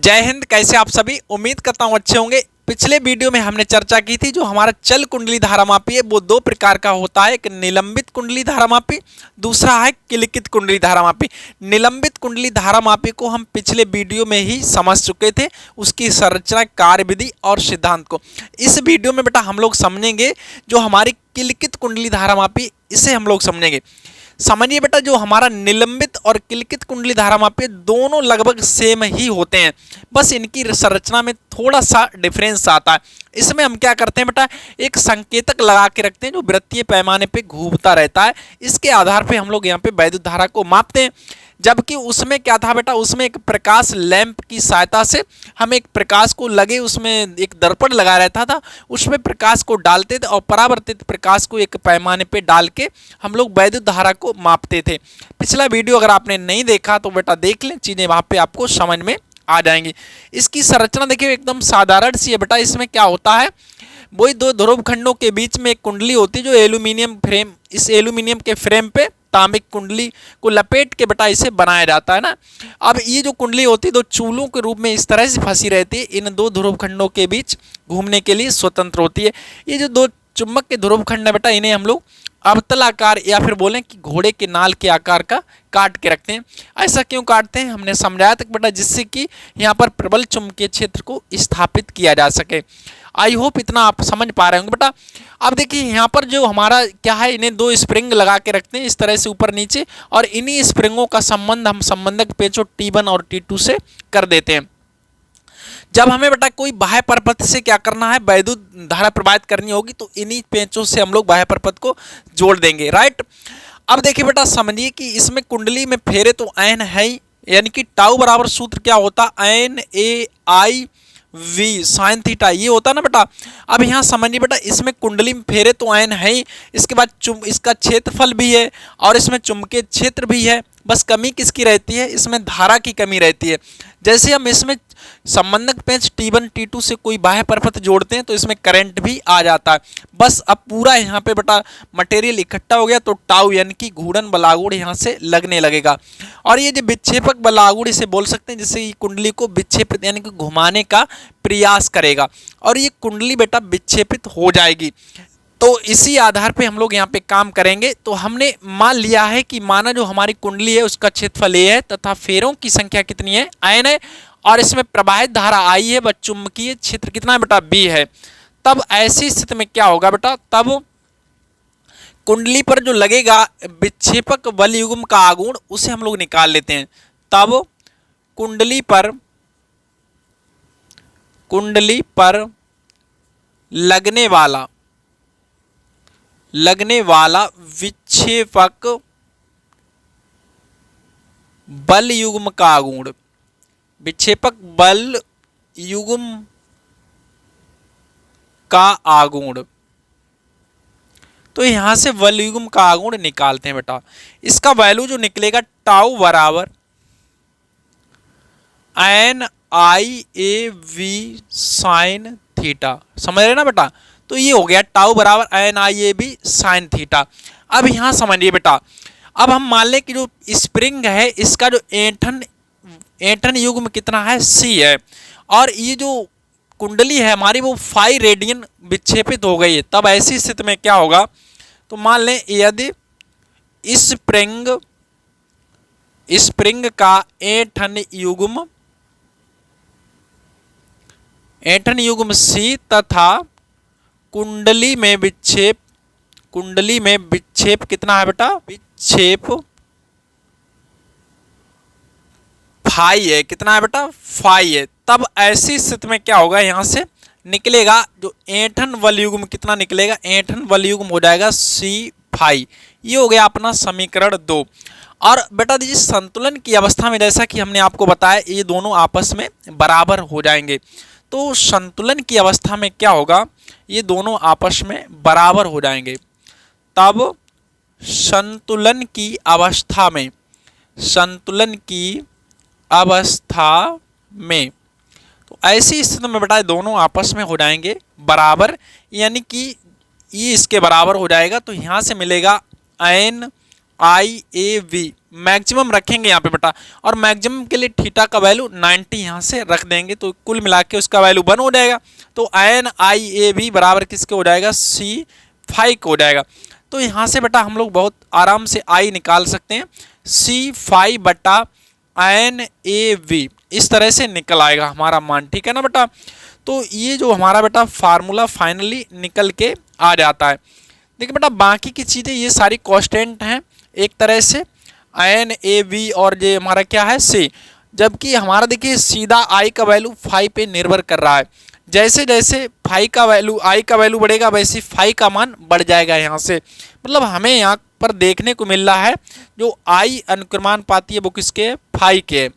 जय हिंद। कैसे आप सभी? उम्मीद करता हूँ अच्छे होंगे। पिछले वीडियो में हमने चर्चा की थी जो हमारा चल कुंडली धारामापी है वो दो प्रकार का होता है। एक निलंबित कुंडली धारामापी, दूसरा है किलिकित कुंडली धारामापी। निलंबित कुंडली धारामापी को हम पिछले वीडियो में ही समझ चुके थे, उसकी संरचना, कार्यविधि और सिद्धांत को। इस वीडियो में बेटा हम लोग समझेंगे जो हमारी किलिकित कुंडली धारामापी, इसे हम लोग समझेंगे। समझिए बेटा, जो हमारा निलंबित और किलिकित कुंडली धारामापी दोनों लगभग सेम ही होते हैं, बस इनकी संरचना में थोड़ा सा डिफरेंस आता है। इसमें हम क्या करते हैं बेटा, एक संकेतक लगा के रखते हैं जो वृत्तीय पैमाने पे घूमता रहता है। इसके आधार पे हम लोग यहाँ पे वैद्युत धारा को मापते हैं। जबकि उसमें क्या था बेटा, उसमें एक प्रकाश लैंप की सहायता से हम एक प्रकाश को लगे, उसमें एक दर्पण लगा रहता था, उसमें प्रकाश को डालते थे और परावर्तित प्रकाश को एक पैमाने पे डाल के हम लोग वैद्युत धारा को मापते थे। पिछला वीडियो अगर आपने नहीं देखा तो बेटा देख लें, चीज़ें वहाँ पे आपको समझ में आ जाएंगी। इसकी संरचना देखिए एकदम साधारण सी है बेटा। इसमें क्या होता है, वही दो ध्रुव खंडों के बीच में एक कुंडली होती है जो एल्यूमिनियम फ्रेम, इस एल्यूमिनियम के फ्रेम पे तांबिक कुंडली को लपेट के बेटा इसे बनाया जाता है ना। अब ये जो कुंडली होती है दो चूलों के रूप में इस तरह से फंसी रहती है, इन दो ध्रुव खंडों के बीच घूमने के लिए स्वतंत्र होती है। ये जो दो चुंबक के ध्रुव खंड है बेटा, इन्हें हम लोग अवतलाकार या फिर बोलें कि घोड़े के नाल के आकार का काट के रखते हैं। ऐसा क्यों काटते हैं, हमने समझाया था बेटा, जिससे कि यहाँ पर प्रबल चुंबकीय क्षेत्र को स्थापित किया जा सके। आई होप इतना आप समझ पा रहे होंगे बेटा। अब देखिए यहाँ पर जो हमारा क्या है, इन्हें दो स्प्रिंग लगा के रखते हैं इस तरह से ऊपर नीचे, और इन्हीं स्प्रिंगों का संबंध हम संबंधक पेचों T1 और T2 से कर देते हैं। जब हमें बेटा कोई बाह्य परपथ से क्या करना है, वैद्युत धारा प्रवाहित करनी होगी, तो इन्हीं पेचों से हम लोग बाह्य परपथ को जोड़ देंगे, राइट। अब देखिए बेटा, समझिए कि इसमें कुंडली में फेरे तो एन है ही, यानी कि टाउ बराबर सूत्र क्या होता, NAI V साइन थीटा, ये होता है ना बेटा। अब यहाँ समझिए बेटा, इसमें कुंडली में फेरे तो एन है ही, इसके बाद इसका क्षेत्रफल भी है और इसमें चुंबकीय क्षेत्र भी है। बस कमी किसकी रहती है, इसमें धारा की कमी रहती है। जैसे हम इसमें संबंधक पेंच T1 T2 से कोई बाह्य परपथ जोड़ते हैं तो इसमें करंट भी आ जाता है। बस अब पूरा यहाँ पे बेटा मटेरियल इकट्ठा हो गया तो टाउ यानी कि घूर्णन बल आघूर्ण यहाँ से लगने लगेगा, और ये जो विक्षेपक बल आघूर्ण इसे बोल सकते हैं, जिससे ये कुंडली को विक्षेपित यानी कि घुमाने का प्रयास करेगा और ये कुंडली बेटा विक्षेपित हो जाएगी। तो इसी आधार पे हम लोग यहाँ पे काम करेंगे। तो हमने मान लिया है कि माना जो हमारी कुंडली है उसका क्षेत्रफल A है तथा फेरों की संख्या कितनी है, N है, और इसमें प्रवाहित धारा I है, व चुंबकीय क्षेत्र कितना है बेटा, B है। तब ऐसी स्थिति में क्या होगा बेटा, तब कुंडली पर जो लगेगा विक्षेपक बल युग्म का आघूर्ण उसे हम लोग निकाल लेते हैं। तब कुंडली पर लगने वाला विक्षेपक बल युग्म का आघूर्ण, विक्षेपक बल युग्म का आघूर्ण, तो यहां से बल युग्म का आघूर्ण निकालते हैं बेटा। इसका वैल्यू जो निकलेगा टाउ बराबर NIAV साइन थीटा, समझ रहे ना बेटा। तो ये हो गया टाउ बराबर NIAV साइन थीटा। अब यहाँ समझिए बेटा, अब हम मान लें कि जो स्प्रिंग है इसका जो ऐंठन युग्म कितना है, C है, और ये जो कुंडली है हमारी वो 5 रेडियन विक्षेपित हो गई है। तब ऐसी स्थिति में क्या होगा, तो मान लें यदि स्प्रिंग का ऐंठन युग्म C तथा कुंडली में विक्षेप कितना है बेटा, विक्षेप फाई है, कितना है बेटा, फाई है। तब ऐसी स्थिति में क्या होगा, यहां से निकलेगा जो ऐंठन बल युग्म कितना निकलेगा, ऐंठन बल युग्म हो जाएगा C फाई। ये हो गया अपना समीकरण 2। और बेटा दीजिए संतुलन की अवस्था में जैसा कि हमने आपको बताया ये दोनों आपस में बराबर हो जाएंगे। तो संतुलन की अवस्था में क्या होगा, ये दोनों आपस में बराबर हो जाएंगे। तब संतुलन की अवस्था में तो ऐसी स्थिति में बेटा दोनों आपस में हो जाएंगे बराबर, यानी कि ये इसके बराबर हो जाएगा। तो यहाँ से मिलेगा N IAV मैक्सिमम रखेंगे यहाँ पे बेटा, और मैक्सिमम के लिए थीटा का वैल्यू 90 यहाँ से रख देंगे, तो कुल मिला के उसका वैल्यू 1 हो जाएगा। तो NIAV बराबर किसके हो जाएगा, C5 को हो जाएगा। तो यहाँ से बेटा हम लोग बहुत आराम से I निकाल सकते हैं, C5 बटा NAV, इस तरह से निकल आएगा हमारा मान, ठीक है ना बेटा। तो ये जो हमारा बेटा फार्मूला फाइनली निकल के आ जाता है। देखिए बेटा बाकी की चीज़ें ये सारी कांस्टेंट हैं एक तरह से, NAV और ये हमारा क्या है C, जबकि हमारा देखिए सीधा I का वैल्यू 5 पे निर्भर कर रहा है। जैसे जैसे I का वैल्यू बढ़ेगा वैसे phi का मान बढ़ जाएगा यहाँ से। मतलब हमें यहाँ पर देखने को मिल रहा है जो I अनुक्रमानुपाती है वो किसके, phi के।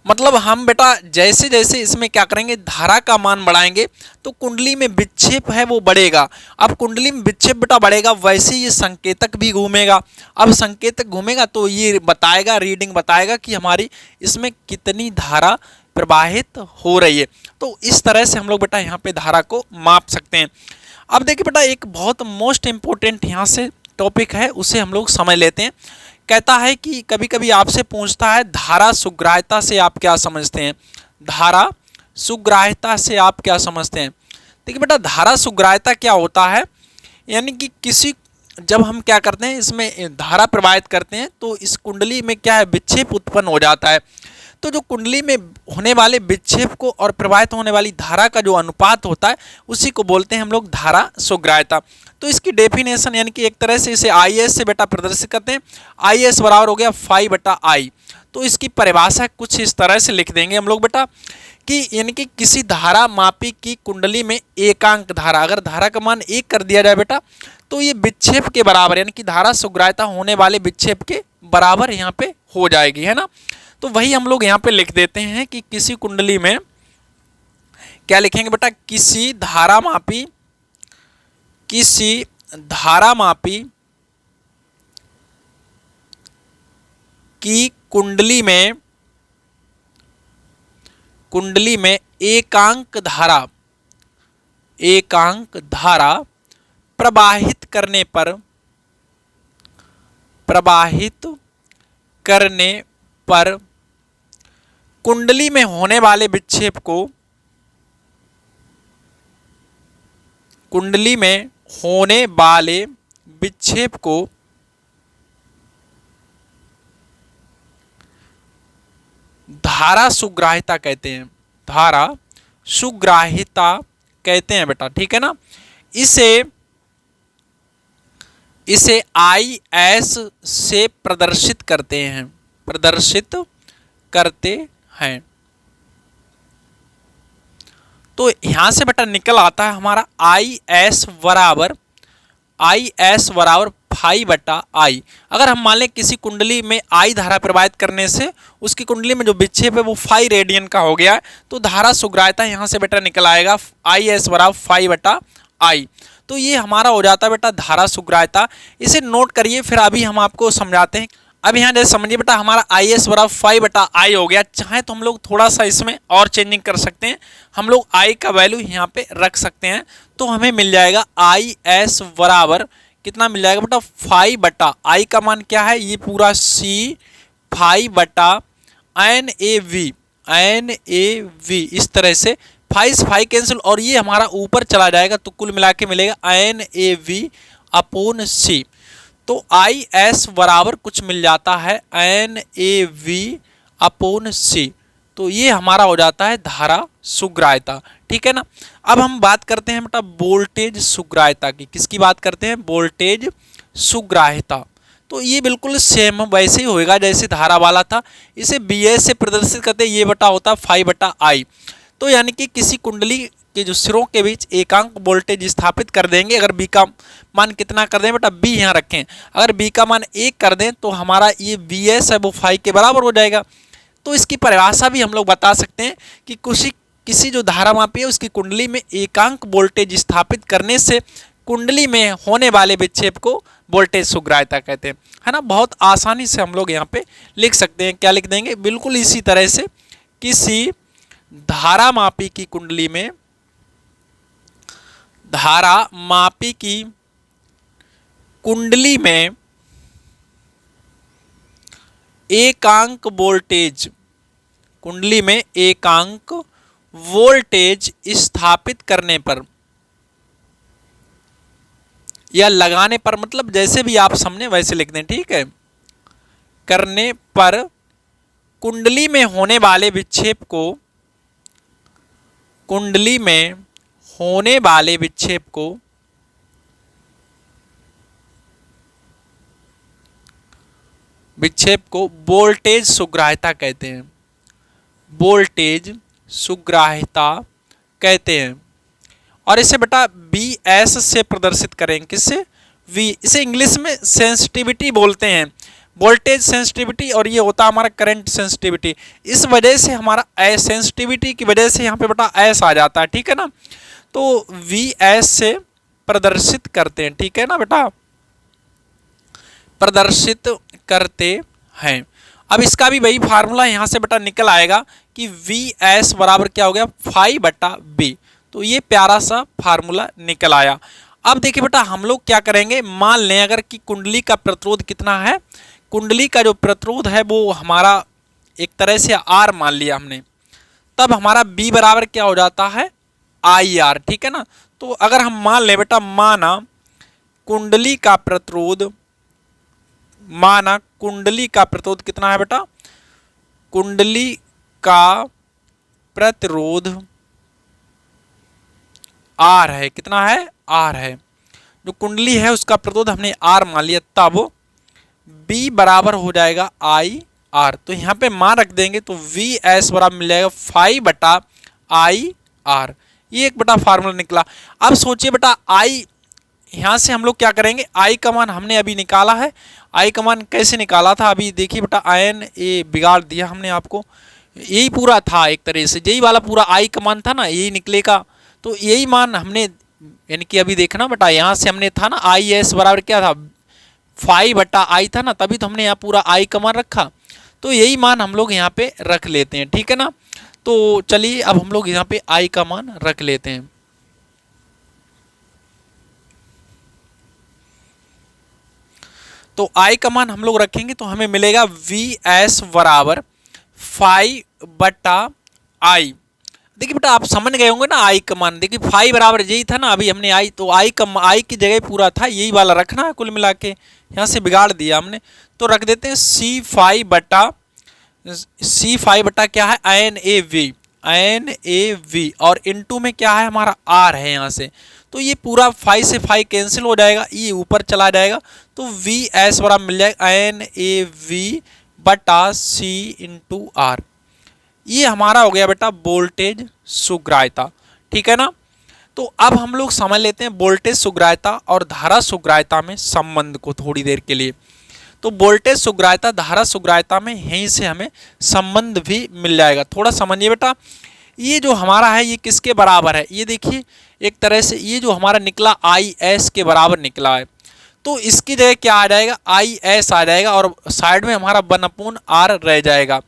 मतलब हम बेटा जैसे जैसे इसमें क्या करेंगे, धारा का मान बढ़ाएंगे तो कुंडली में विक्षेप है वो बढ़ेगा। अब कुंडली में विक्षेप बेटा बढ़ेगा वैसे ये संकेतक भी घूमेगा। अब संकेतक घूमेगा तो ये बताएगा, रीडिंग बताएगा कि हमारी इसमें कितनी धारा प्रवाहित हो रही है। तो इस तरह से हम लोग बेटा यहाँ पे धारा को माप सकते हैं। अब देखिए बेटा एक बहुत मोस्ट इम्पोर्टेंट यहाँ से टॉपिक है, उसे हम लोग समझ लेते हैं। कहता है कि कभी कभी आपसे पूछता है धारा सुग्राह्यता से आप क्या समझते हैं, धारा सुग्राह्यता से आप क्या समझते हैं। देखिए बेटा धारा सुग्राह्यता क्या होता है, यानी कि किसी जब हम क्या करते हैं इसमें धारा प्रवाहित करते हैं तो इस कुंडली में क्या है, विक्षेप उत्पन्न हो जाता है। तो जो कुंडली में होने वाले विक्षेप को और प्रवाहित होने वाली धारा का जो अनुपात होता है उसी को बोलते हैं हम लोग धारा सुग्राह्यता। तो इसकी डेफिनेशन यानी कि एक तरह से इसे IS से बेटा प्रदर्शित करते हैं, IS बराबर हो गया phi बटा I। तो इसकी परिभाषा कुछ इस तरह से लिख देंगे हम लोग बेटा कि यानी कि किसी धारा मापी की कुंडली में एकांक धारा, अगर धारा का मान 1 कर दिया जाए बेटा तो ये विक्षेप के बराबर यानी कि धारा सुग्राह्यता होने वाले विक्षेप के बराबर यहाँ पे हो जाएगी, है ना। तो वही हम लोग यहाँ पे लिख देते हैं कि किसी कुंडली में क्या लिखेंगे बेटा, किसी धारा की कुंडली में एकांक धारा प्रवाहित करने पर कुंडली में होने वाले विक्षेप को धारा सुग्राह्यता कहते हैं, धारा सुग्राह्यता कहते हैं बेटा, ठीक है ना। इसे IS से प्रदर्शित करते हैं। तो यहां से बेटा निकल आता है हमारा IS बराबर phi बटा I। अगर हम मान लें किसी कुंडली में I धारा प्रवाहित करने से उसकी कुंडली में जो विक्षेप है वो phi रेडियन का हो गया है, तो धारा सुग्राह्यता यहाँ से बेटा निकल आएगा IS बराबर phi बटा I। तो ये हमारा हो जाता है बेटा धारा सुग्राह्यता। इसे नोट करिए, फिर अभी हम आपको समझाते हैं। अब यहाँ जैसे समझिए बेटा हमारा IS बराबर phi बटा I हो गया। चाहे तो हम लोग थोड़ा सा इसमें और चेंजिंग कर सकते हैं, हम लोग I का वैल्यू यहाँ पे रख सकते हैं। तो हमें मिल जाएगा IS बराबर कितना मिल जाएगा बेटा, phi बटा I का मान क्या है, ये पूरा C phi बटा NAV, इस तरह से phi कैंसिल और ये हमारा ऊपर चला जाएगा तो कुल मिला के मिलेगा NAV अपॉन C। तो IS बराबर कुछ मिल जाता है NAV अपॉन C। तो ये हमारा हो जाता है धारा सुग्राह्यता, ठीक है ना। अब हम बात करते हैं बेटा वोल्टेज सुग्राह्यता की। किसकी बात करते हैं, वोल्टेज सुग्राह्यता। तो ये बिल्कुल सेम वैसे ही होएगा जैसे धारा वाला था। इसे BS से प्रदर्शित करते हैं, ये बटा होता है phi बटा I। तो यानी कि किसी कुंडली के जो सिरों के बीच एकांक वोल्टेज स्थापित कर देंगे। अगर B का मान कितना कर दें बेटा, B यहाँ रखें, अगर B का मान 1 कर दें तो हमारा ये BS है वो phi के बराबर हो जाएगा। तो इसकी परिभाषा भी हम लोग बता सकते हैं कि किसी जो धारा मापी है उसकी कुंडली में एकांक वोल्टेज स्थापित करने से कुंडली में होने वाले विक्षेप को वोल्टेज सुग्राह्यता कहते हैं, है ना। बहुत आसानी से हम लोग यहाँ पे लिख सकते हैं। क्या लिख देंगे, बिल्कुल इसी तरह से किसी धारा मापी की कुंडली में एकांक वोल्टेज, कुंडली में एकांक वोल्टेज स्थापित करने पर या लगाने पर, मतलब जैसे भी आप समझे वैसे लिख दें, ठीक है, करने पर कुंडली में होने वाले विक्षेप को, कुंडली में होने वाले विक्षेप को वोल्टेज सुग्राह्यता कहते हैं, वोल्टेज सुग्राह्यता कहते हैं। और इसे बेटा Vs से प्रदर्शित करें, किससे? V, इसे इंग्लिश में सेंसिटिविटी बोलते हैं, वोल्टेज सेंसिटिविटी, और ये होता है हमारा करंट सेंसिटिविटी। इस वजह से हमारा सेंसिटिविटी की वजह से यहाँ पे बेटा एस आ जाता है, ठीक है ना, तो Vs से प्रदर्शित करते हैं, ठीक है ना बेटा, प्रदर्शित करते हैं। अब इसका भी वही फार्मूला यहाँ से बेटा निकल आएगा कि Vs बराबर क्या हो गया, फाई बटा बी। तो ये प्यारा सा फार्मूला निकल आया। अब देखिए बेटा हम लोग क्या करेंगे, मान लें अगर कि कुंडली का प्रतिरोध कितना है, कुंडली का जो प्रतिरोध है वो हमारा एक तरह से R मान लिया हमने, तब हमारा B बराबर क्या हो जाता है, IR, ठीक है ना। तो अगर हम मान लें बेटा, माना कुंडली का प्रतिरोध, माना कुंडली का प्रतिरोध कितना है बेटा, कुंडली का प्रतिरोध R है, कितना है, R है, जो कुंडली है उसका प्रतिरोध हमने R मान लिया, तब B बराबर हो जाएगा IR। तो यहाँ पे मान रख देंगे तो Vs बराबर मिल जाएगा फाई बटा IR। ये एक बटा फार्मूला निकला। अब सोचिए बेटा I, यहाँ से हम लोग क्या करेंगे, I का मान हमने अभी निकाला है, I का मान कैसे निकाला था अभी देखिए बेटा, आयन ए बिगाड़ दिया हमने आपको, यही पूरा था एक तरह से, यही वाला पूरा I का मान था ना, यही निकलेगा, तो यही मान हमने, यानी कि अभी देखना बेटा यहाँ से हमने था ना IS बराबर क्या था, फाई बटा I था ना, तभी तो हमने यहाँ पूरा I का मान रखा, तो यही मान हम लोग यहाँ पे रख लेते हैं, ठीक है ना। तो चलिए अब हम लोग यहाँ पे I का मान रख लेते हैं। तो I का मान हम लोग रखेंगे तो हमें मिलेगा Vs बराबर फाई बटा I। देखिए बेटा आप समझ गए होंगे ना I का मान, देखिए फाई बराबर यही था ना, अभी हमने I, तो I की जगह पूरा था यही वाला रखना है, कुल मिला के यहाँ से बिगाड़ दिया हमने, तो रख देते हैं C फाई बटा क्या है, NaV, और इनटू में क्या है हमारा R है यहाँ से, तो ये पूरा फाई से फाई कैंसिल हो जाएगा, ये ऊपर चला जाएगा, तो Vs बराबर मिल जाएगा NaV बटा C इंटू R। ये हमारा हो गया बेटा वोल्टेज सुग्राह्यता, ठीक है ना। तो अब हम लोग समझ लेते हैं वोल्टेज सुग्राह्यता और धारा सुग्राह्यता में संबंध को थोड़ी देर के लिए। तो वोल्टेज सुग्राह्यता धारा सुग्राह्यता में यहीं से हमें संबंध भी मिल जाएगा। थोड़ा समझिए बेटा, ये जो हमारा है ये किसके बराबर है, ये देखिए एक तरह से ये जो हमारा निकला IS के बराबर निकला है, तो इसकी जगह क्या आ जाएगा, IS आ जाएगा, और साइड में हमारा 1/R रह जाएगा।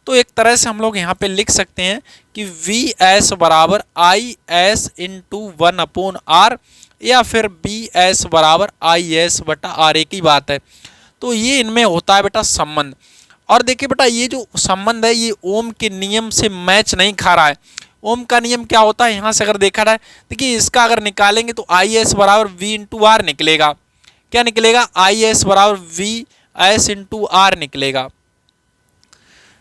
तो एक तरह से हम लोग यहाँ पे लिख सकते हैं कि Vs बराबर IS इंटू 1/R, या फिर Bs बराबर IS बटा R, एक ही बात है। तो ये इनमें होता है बेटा संबंध। और देखिए बेटा ये जो संबंध है ये ओम के नियम से मैच नहीं खा रहा है। ओम का नियम क्या होता है यहाँ से अगर देखा जाए, देखिए इसका अगर निकालेंगे तो IS बराबर V इंटू R निकलेगा, क्या निकलेगा, IS बराबर VS इंटू R निकलेगा,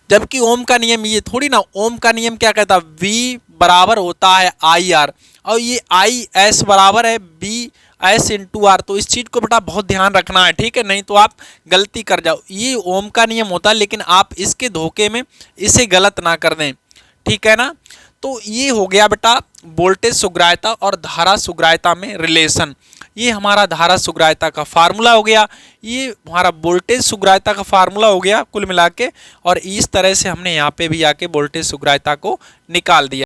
जबकि ओम का नियम ये थोड़ी ना, ओम का नियम क्या कहता है, V बराबर होता है IR, और ये IS बराबर है BS इंटू R। तो इस चीज़ को बेटा बहुत ध्यान रखना है, ठीक है, नहीं तो आप गलती कर जाओ। ये ओम का नियम होता है, लेकिन आप इसके धोखे में इसे गलत ना कर दें, ठीक है ना। तो ये हो गया बेटा वोल्टेज सुग्राह्यता और धारा सुग्राह्यता में रिलेशन। ये हमारा धारा सुग्राह्यता का फार्मूला हो गया, ये हमारा वोल्टेज सुग्राह्यता का फार्मूला हो गया कुल मिला के, और इस तरह से हमने यहाँ पे भी आके वोल्टेज सुग्राह्यता को निकाल दिया।